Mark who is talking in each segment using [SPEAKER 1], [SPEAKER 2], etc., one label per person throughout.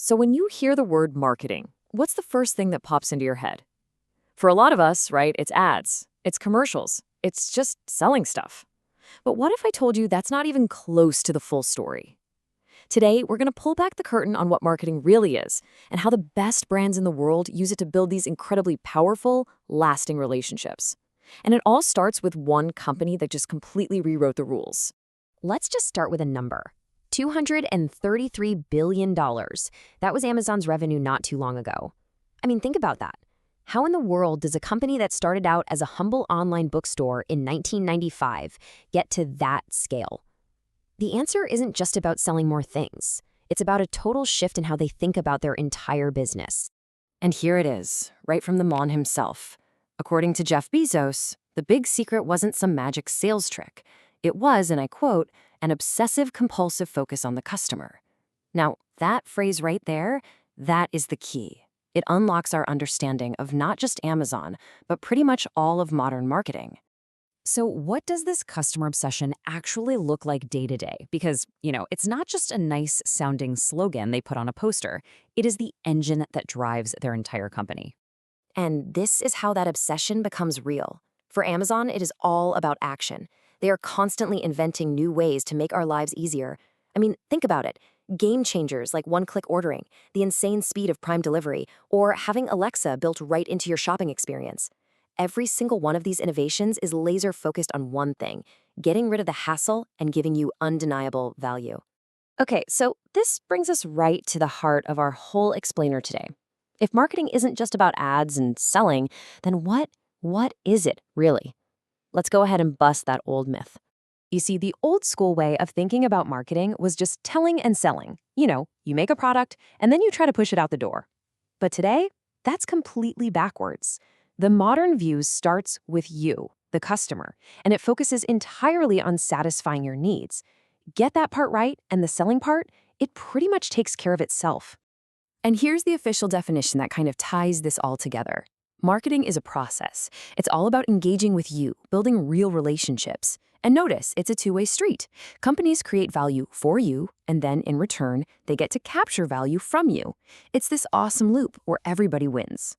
[SPEAKER 1] So when you hear the word marketing, what's the first thing that pops into your head? For a lot of us, right, it's ads, it's commercials, it's just selling stuff. But what if I told you that's not even close to the full story? Today, we're going to pull back the curtain on what marketing really is and how the best brands in the world use it to build these incredibly powerful, lasting relationships. And it all starts with one company that just completely rewrote the rules.
[SPEAKER 2] Let's just start with a number. $233 billion. That was Amazon's revenue not too long ago. I mean, think about that. How in the world does a company that started out as a humble online bookstore in 1995 get to that scale? The answer isn't just about selling more things. It's about a total shift in how they think about their entire business.
[SPEAKER 1] And here it is, right from the Mon himself. According to Jeff Bezos, the big secret wasn't some magic sales trick. It was, and I quote, an obsessive-compulsive focus on the customer. Now, that phrase right there, that is the key. It unlocks our understanding of not just Amazon, but pretty much all of modern marketing.
[SPEAKER 3] So what does this customer obsession actually look like day to day? Because, it's not just a nice sounding slogan they put on a poster. It is the engine that drives their entire company.
[SPEAKER 2] And this is how that obsession becomes real. For Amazon, it is all about action. They are constantly inventing new ways to make our lives easier. I mean, think about it. Game changers like one-click ordering, the insane speed of Prime delivery, or having Alexa built right into your shopping experience. Every single one of these innovations is laser-focused on one thing, getting rid of the hassle and giving you undeniable value. Okay, so this brings us right to the heart of our whole explainer today. If marketing isn't just about ads and selling, then what is it really? Let's go ahead and bust that old myth.
[SPEAKER 3] You see, the old school way of thinking about marketing was just telling and selling. You make a product and then you try to push it out the door. But today, that's completely backwards. The modern view starts with you, the customer, and it focuses entirely on satisfying your needs. Get that part right, and the selling part, it pretty much takes care of itself.
[SPEAKER 1] And here's the official definition that kind of ties this all together. Marketing is a process. It's all about engaging with you, building real relationships. And notice, it's a two-way street. Companies create value for you, and then in return, they get to capture value from you. It's this awesome loop where everybody wins.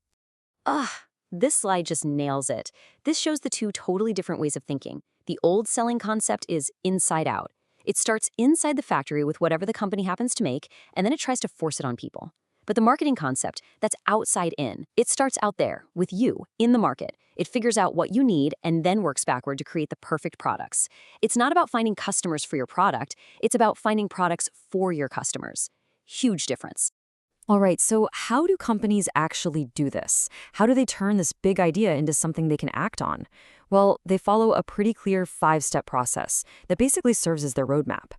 [SPEAKER 2] This slide just nails it. This shows the two totally different ways of thinking. The old selling concept is inside out. It starts inside the factory with whatever the company happens to make, and then it tries to force it on people. But the marketing concept, that's outside in. It starts out there, with you, in the market. It figures out what you need and then works backward to create the perfect products. It's not about finding customers for your product. It's about finding products for your customers. Huge difference.
[SPEAKER 3] All right, so how do companies actually do this? How do they turn this big idea into something they can act on? Well, they follow a pretty clear 5-step process that basically serves as their roadmap.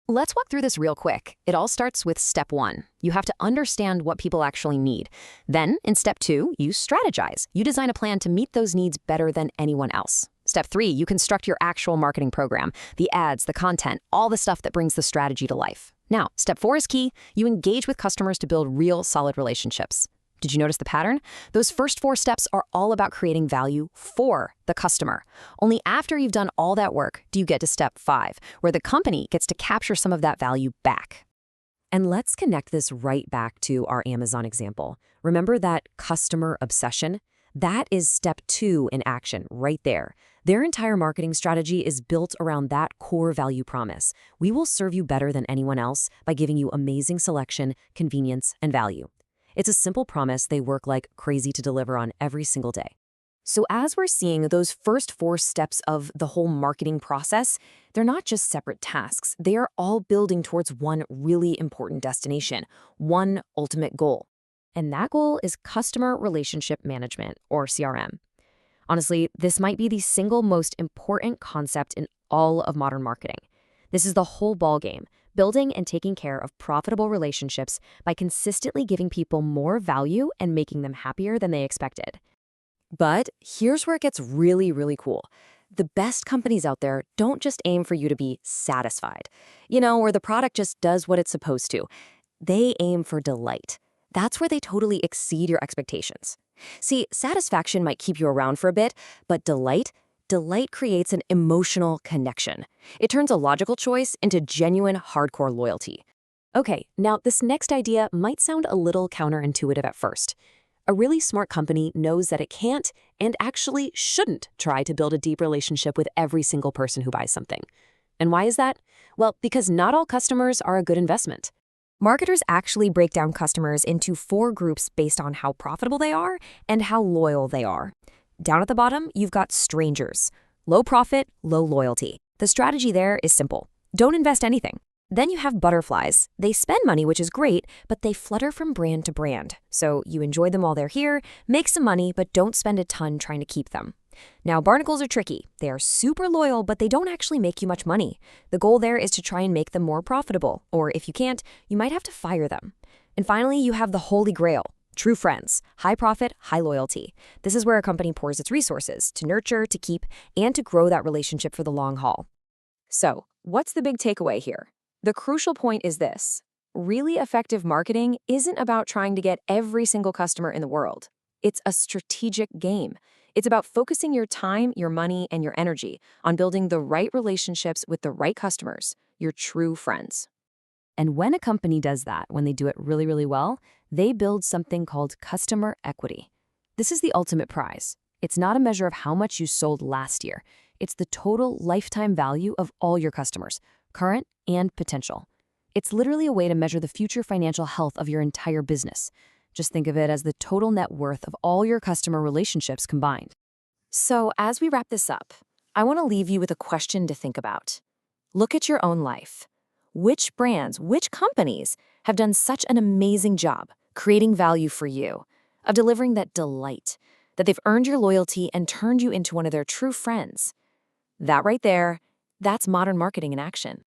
[SPEAKER 2] Let's walk through this real quick. It all starts with step 1. You have to understand what people actually need. Then, in step 2, you strategize. You design a plan to meet those needs better than anyone else. Step 3, you construct your actual marketing program, the ads, the content, all the stuff that brings the strategy to life. Now, step 4 is key. You engage with customers to build real, solid relationships. Did you notice the pattern? Those first 4 steps are all about creating value for the customer. Only after you've done all that work do you get to step 5, where the company gets to capture some of that value back.
[SPEAKER 3] And let's connect this right back to our Amazon example. Remember that customer obsession? That is step 2 in action right there. Their entire marketing strategy is built around that core value promise. We will serve you better than anyone else by giving you amazing selection, convenience, and value. It's a simple promise they work like crazy to deliver on every single day. So as we're seeing those first 4 steps of the whole marketing process, they're not just separate tasks. They are all building towards one really important destination, one ultimate goal. And that goal is customer relationship management, or CRM. Honestly, this might be the single most important concept in all of modern marketing. This is the whole ballgame, building and taking care of profitable relationships by consistently giving people more value and making them happier than they expected. But here's where it gets really, really cool. The best companies out there don't just aim for you to be satisfied, where the product just does what it's supposed to. They aim for delight. That's where they totally exceed your expectations. See, satisfaction might keep you around for a bit, but delight creates an emotional connection. It turns a logical choice into genuine, hardcore loyalty. Okay, now this next idea might sound a little counterintuitive at first. A really smart company knows that it can't and actually shouldn't try to build a deep relationship with every single person who buys something. And why is that? Well, because not all customers are a good investment.
[SPEAKER 2] Marketers actually break down customers into 4 groups based on how profitable they are and how loyal they are. Down at the bottom, you've got strangers. Low profit, low loyalty. The strategy there is simple. Don't invest anything. Then you have butterflies. They spend money, which is great, but they flutter from brand to brand. So you enjoy them while they're here, make some money, but don't spend a ton trying to keep them. Now, barnacles are tricky. They are super loyal, but they don't actually make you much money. The goal there is to try and make them more profitable, or if you can't, you might have to fire them. And finally, you have the holy grail. True friends, high profit, high loyalty. This is where a company pours its resources to nurture, to keep, and to grow that relationship for the long haul.
[SPEAKER 1] So, what's the big takeaway here? The crucial point is this. Really effective marketing isn't about trying to get every single customer in the world. It's a strategic game. It's about focusing your time, your money, and your energy on building the right relationships with the right customers, your true friends.
[SPEAKER 3] And when a company does that, when they do it really, really well, they build something called customer equity. This is the ultimate prize. It's not a measure of how much you sold last year. It's the total lifetime value of all your customers, current and potential. It's literally a way to measure the future financial health of your entire business. Just think of it as the total net worth of all your customer relationships combined.
[SPEAKER 1] So, as we wrap this up, I want to leave you with a question to think about. Look at your own life. Which brands, which companies have done such an amazing job creating value for you, of delivering that delight, that they've earned your loyalty and turned you into one of their true friends? That right there, that's modern marketing in action.